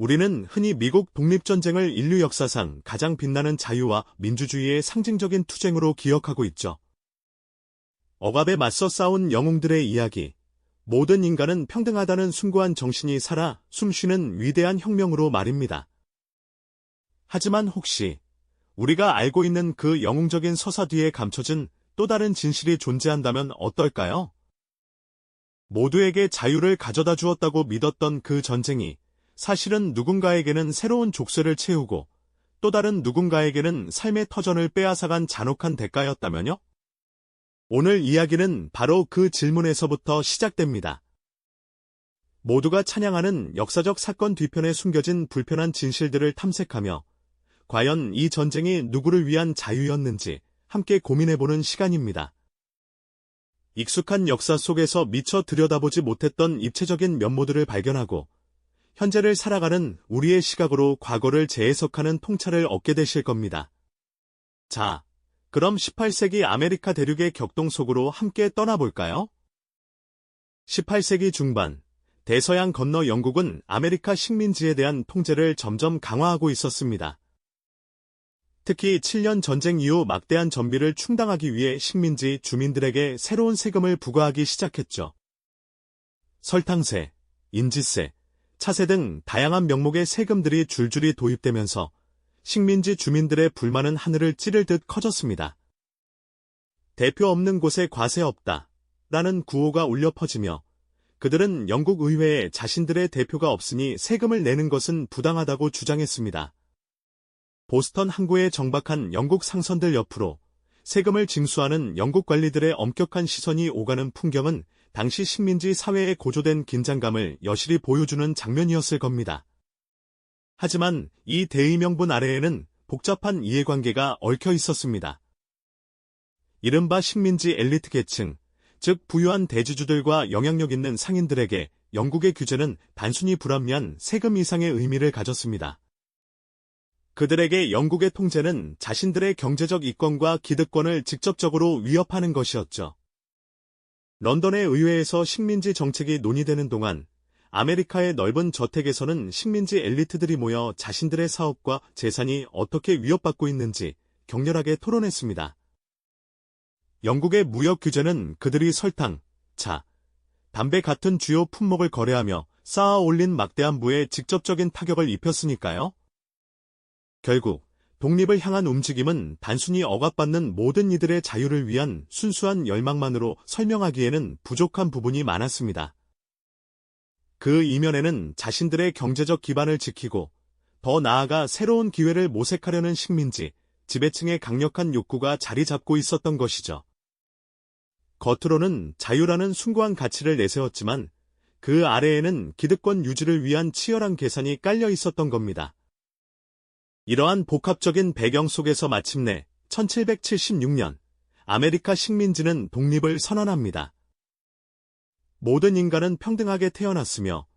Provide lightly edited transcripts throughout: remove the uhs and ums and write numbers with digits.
우리는 흔히 미국 독립전쟁을 인류 역사상 가장 빛나는 자유와 민주주의의 상징적인 투쟁으로 기억하고 있죠. 억압에 맞서 싸운 영웅들의 이야기, 모든 인간은 평등하다는 숭고한 정신이 살아 숨쉬는 위대한 혁명으로 말입니다. 하지만 혹시 우리가 알고 있는 그 영웅적인 서사 뒤에 감춰진 또 다른 진실이 존재한다면 어떨까요? 모두에게 자유를 가져다 주었다고 믿었던 그 전쟁이 사실은 누군가에게는 새로운 족쇄를 채우고 또 다른 누군가에게는 삶의 터전을 빼앗아간 잔혹한 대가였다면요? 오늘 이야기는 바로 그 질문에서부터 시작됩니다. 모두가 찬양하는 역사적 사건 뒤편에 숨겨진 불편한 진실들을 탐색하며 과연 이 전쟁이 누구를 위한 자유였는지 함께 고민해보는 시간입니다. 익숙한 역사 속에서 미처 들여다보지 못했던 입체적인 면모들을 발견하고 현재를 살아가는 우리의 시각으로 과거를 재해석하는 통찰을 얻게 되실 겁니다. 자, 그럼 18세기 아메리카 대륙의 격동 속으로 함께 떠나볼까요? 18세기 중반, 대서양 건너 영국은 아메리카 식민지에 대한 통제를 점점 강화하고 있었습니다. 특히 7년 전쟁 이후 막대한 전비를 충당하기 위해 식민지 주민들에게 새로운 세금을 부과하기 시작했죠. 설탕세, 인지세, 차세 등 다양한 명목의 세금들이 줄줄이 도입되면서 식민지 주민들의 불만은 하늘을 찌를 듯 커졌습니다. 대표 없는 곳에 과세 없다 라는 구호가 울려 퍼지며 그들은 영국 의회에 자신들의 대표가 없으니 세금을 내는 것은 부당하다고 주장했습니다. 보스턴 항구에 정박한 영국 상선들 옆으로 세금을 징수하는 영국 관리들의 엄격한 시선이 오가는 풍경은 당시 식민지 사회에 고조된 긴장감을 여실히 보여주는 장면이었을 겁니다. 하지만 이 대의명분 아래에는 복잡한 이해관계가 얽혀 있었습니다. 이른바 식민지 엘리트 계층, 즉 부유한 대지주들과 영향력 있는 상인들에게 영국의 규제는 단순히 불합리한 세금 이상의 의미를 가졌습니다. 그들에게 영국의 통제는 자신들의 경제적 이권과 기득권을 직접적으로 위협하는 것이었죠. 런던의 의회에서 식민지 정책이 논의되는 동안 아메리카의 넓은 저택에서는 식민지 엘리트들이 모여 자신들의 사업과 재산이 어떻게 위협받고 있는지 격렬하게 토론했습니다. 영국의 무역 규제는 그들이 설탕, 차, 담배 같은 주요 품목을 거래하며 쌓아 올린 막대한 부에 직접적인 타격을 입혔으니까요. 결국 독립을 향한 움직임은 단순히 억압받는 모든 이들의 자유를 위한 순수한 열망만으로 설명하기에는 부족한 부분이 많았습니다. 그 이면에는 자신들의 경제적 기반을 지키고 더 나아가 새로운 기회를 모색하려는 식민지, 지배층의 강력한 욕구가 자리 잡고 있었던 것이죠. 겉으로는 자유라는 숭고한 가치를 내세웠지만 그 아래에는 기득권 유지를 위한 치열한 계산이 깔려 있었던 겁니다. 이러한 복합적인 배경 속에서 마침내 1776년 아메리카 식민지는 독립을 선언합니다. 모든 인간은 평등하게 태어났으며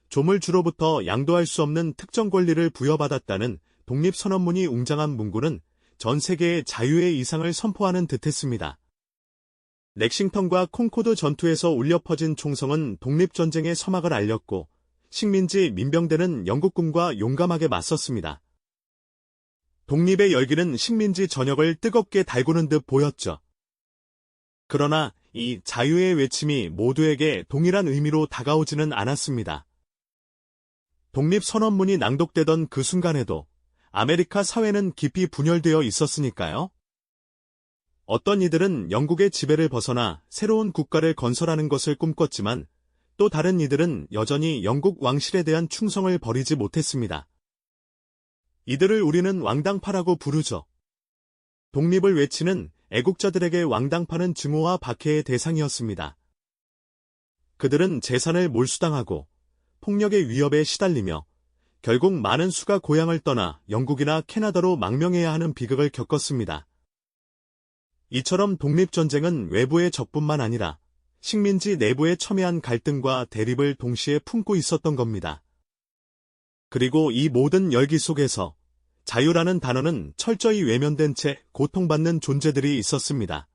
조물주로부터 양도할 수 없는 특정 권리를 부여받았다는 독립선언문이 웅장한 문구는 전 세계의 자유의 이상을 선포하는 듯했습니다. 렉싱턴과 콩코드 전투에서 울려 퍼진 총성은 독립전쟁의 서막을 알렸고 식민지 민병대는 영국군과 용감하게 맞섰습니다. 독립의 열기는 식민지 전역을 뜨겁게 달구는 듯 보였죠. 그러나 이 자유의 외침이 모두에게 동일한 의미로 다가오지는 않았습니다. 독립선언문이 낭독되던 그 순간에도 아메리카 사회는 깊이 분열되어 있었으니까요. 어떤 이들은 영국의 지배를 벗어나 새로운 국가를 건설하는 것을 꿈꿨지만 또 다른 이들은 여전히 영국 왕실에 대한 충성을 버리지 못했습니다. 이들을 우리는 왕당파라고 부르죠. 독립을 외치는 애국자들에게 왕당파는 증오와 박해의 대상이었습니다. 그들은 재산을 몰수당하고 폭력의 위협에 시달리며 결국 많은 수가 고향을 떠나 영국이나 캐나다로 망명해야 하는 비극을 겪었습니다. 이처럼 독립전쟁은 외부의 적뿐만 아니라 식민지 내부에 첨예한 갈등과 대립을 동시에 품고 있었던 겁니다. 그리고 이 모든 열기 속에서 자유라는 단어는 철저히 외면된 채 고통받는 존재들이 있었습니다.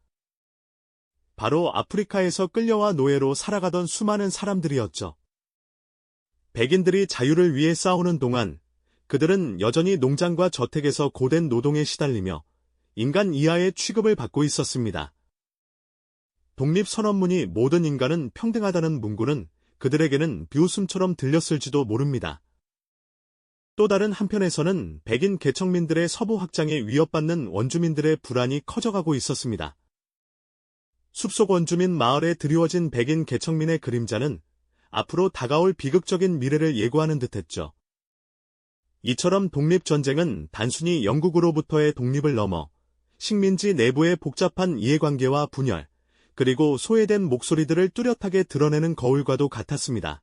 바로 아프리카에서 끌려와 노예로 살아가던 수많은 사람들이었죠. 백인들이 자유를 위해 싸우는 동안 그들은 여전히 농장과 저택에서 고된 노동에 시달리며 인간 이하의 취급을 받고 있었습니다. 독립선언문이 모든 인간은 평등하다는 문구는 그들에게는 비웃음처럼 들렸을지도 모릅니다. 또 다른 한편에서는 백인 개척민들의 서부 확장에 위협받는 원주민들의 불안이 커져가고 있었습니다. 숲속 원주민 마을에 드리워진 백인 개척민의 그림자는 앞으로 다가올 비극적인 미래를 예고하는 듯했죠. 이처럼 독립전쟁은 단순히 영국으로부터의 독립을 넘어 식민지 내부의 복잡한 이해관계와 분열, 그리고 소외된 목소리들을 뚜렷하게 드러내는 거울과도 같았습니다.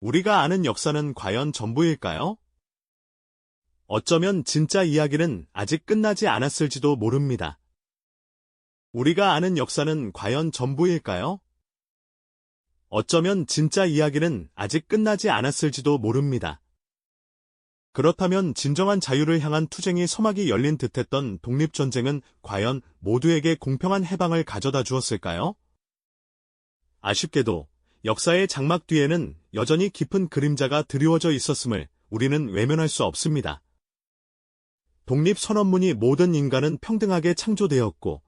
우리가 아는 역사는 과연 전부일까요? 어쩌면 진짜 이야기는 아직 끝나지 않았을지도 모릅니다. 우리가 아는 역사는 과연 전부일까요? 어쩌면 진짜 이야기는 아직 끝나지 않았을지도 모릅니다. 그렇다면 진정한 자유를 향한 투쟁이 서막이 열린 듯했던 독립전쟁은 과연 모두에게 공평한 해방을 가져다 주었을까요? 아쉽게도 역사의 장막 뒤에는 여전히 깊은 그림자가 드리워져 있었음을 우리는 외면할 수 없습니다. 독립선언문이 모든 인간은 평등하게 창조되었고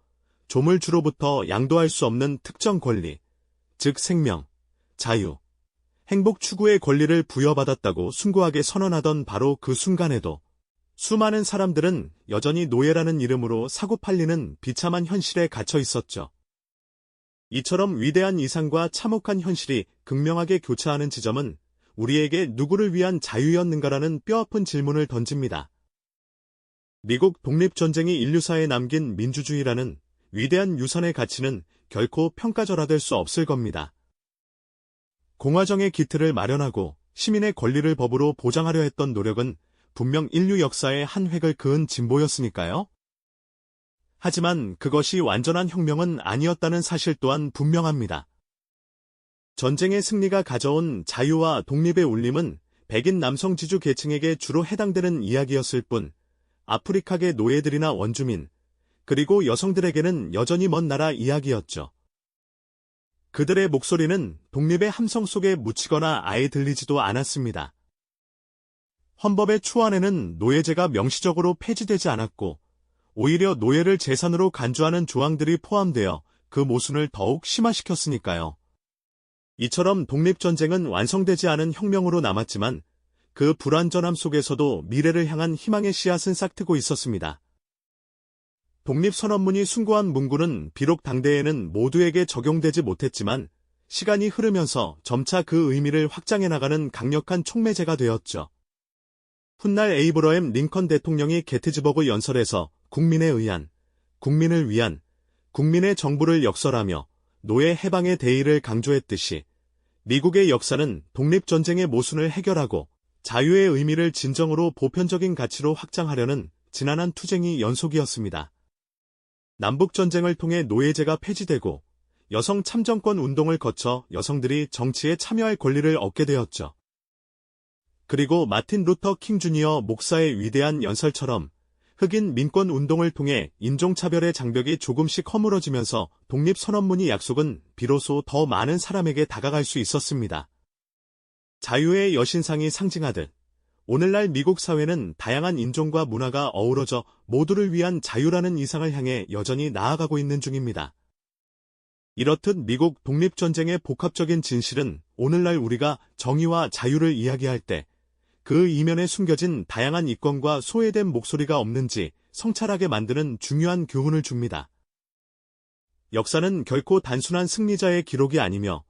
조물주로부터 양도할 수 없는 특정 권리, 즉 생명, 자유, 행복 추구의 권리를 부여받았다고 숭고하게 선언하던 바로 그 순간에도 수많은 사람들은 여전히 노예라는 이름으로 사고팔리는 비참한 현실에 갇혀 있었죠. 이처럼 위대한 이상과 참혹한 현실이 극명하게 교차하는 지점은 우리에게 누구를 위한 자유였는가라는 뼈아픈 질문을 던집니다. 미국 독립전쟁이 인류사에 남긴 민주주의라는 위대한 유산의 가치는 결코 평가절하될 수 없을 겁니다. 공화정의 기틀을 마련하고 시민의 권리를 법으로 보장하려 했던 노력은 분명 인류 역사의 한 획을 그은 진보였으니까요. 하지만 그것이 완전한 혁명은 아니었다는 사실 또한 분명합니다. 전쟁의 승리가 가져온 자유와 독립의 울림은 백인 남성 지주 계층에게 주로 해당되는 이야기였을 뿐, 아프리카계 노예들이나 원주민, 그리고 여성들에게는 여전히 먼 나라 이야기였죠. 그들의 목소리는 독립의 함성 속에 묻히거나 아예 들리지도 않았습니다. 헌법의 초안에는 노예제가 명시적으로 폐지되지 않았고, 오히려 노예를 재산으로 간주하는 조항들이 포함되어 그 모순을 더욱 심화시켰으니까요. 이처럼 독립전쟁은 완성되지 않은 혁명으로 남았지만 그 불완전함 속에서도 미래를 향한 희망의 씨앗은 싹트고 있었습니다. 독립선언문이 숭고한 문구는 비록 당대에는 모두에게 적용되지 못했지만 시간이 흐르면서 점차 그 의미를 확장해 나가는 강력한 촉매제가 되었죠. 훗날 에이브러햄 링컨 대통령이 게티즈버그 연설에서 국민에 의한, 국민을 위한, 국민의 정부를 역설하며 노예 해방의 대의를 강조했듯이 미국의 역사는 독립전쟁의 모순을 해결하고 자유의 의미를 진정으로 보편적인 가치로 확장하려는 지난한 투쟁이 연속이었습니다. 남북전쟁을 통해 노예제가 폐지되고 여성 참정권 운동을 거쳐 여성들이 정치에 참여할 권리를 얻게 되었죠. 그리고 마틴 루터 킹 주니어 목사의 위대한 연설처럼 흑인 민권 운동을 통해 인종차별의 장벽이 조금씩 허물어지면서 독립선언문이 약속은 비로소 더 많은 사람에게 다가갈 수 있었습니다. 자유의 여신상이 상징하듯 오늘날 미국 사회는 다양한 인종과 문화가 어우러져 모두를 위한 자유라는 이상을 향해 여전히 나아가고 있는 중입니다. 이렇듯 미국 독립전쟁의 복합적인 진실은 오늘날 우리가 정의와 자유를 이야기할 때 그 이면에 숨겨진 다양한 이권과 소외된 목소리가 없는지 성찰하게 만드는 중요한 교훈을 줍니다. 역사는 결코 단순한 승리자의 기록이 아니며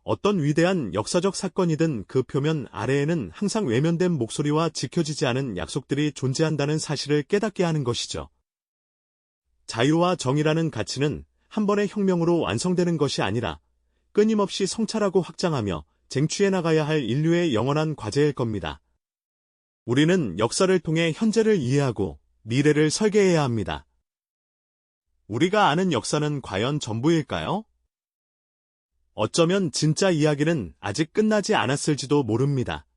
어떤 위대한 역사적 사건이든 그 표면 아래에는 항상 외면된 목소리와 지켜지지 않은 약속들이 존재한다는 사실을 깨닫게 하는 것이죠. 자유와 정의라는 가치는 한 번의 혁명으로 완성되는 것이 아니라 끊임없이 성찰하고 확장하며 쟁취해 나가야 할 인류의 영원한 과제일 겁니다. 우리는 역사를 통해 현재를 이해하고 미래를 설계해야 합니다. 우리가 아는 역사는 과연 전부일까요? 어쩌면 진짜 이야기는 아직 끝나지 않았을지도 모릅니다.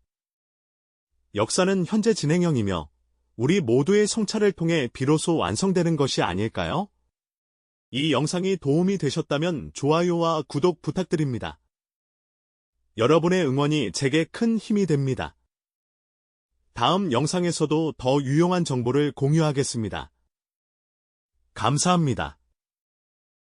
역사는 현재 진행형이며 우리 모두의 성찰을 통해 비로소 완성되는 것이 아닐까요? 이 영상이 도움이 되셨다면 좋아요와 구독 부탁드립니다. 여러분의 응원이 제게 큰 힘이 됩니다. 다음 영상에서도 더 유용한 정보를 공유하겠습니다. 감사합니다.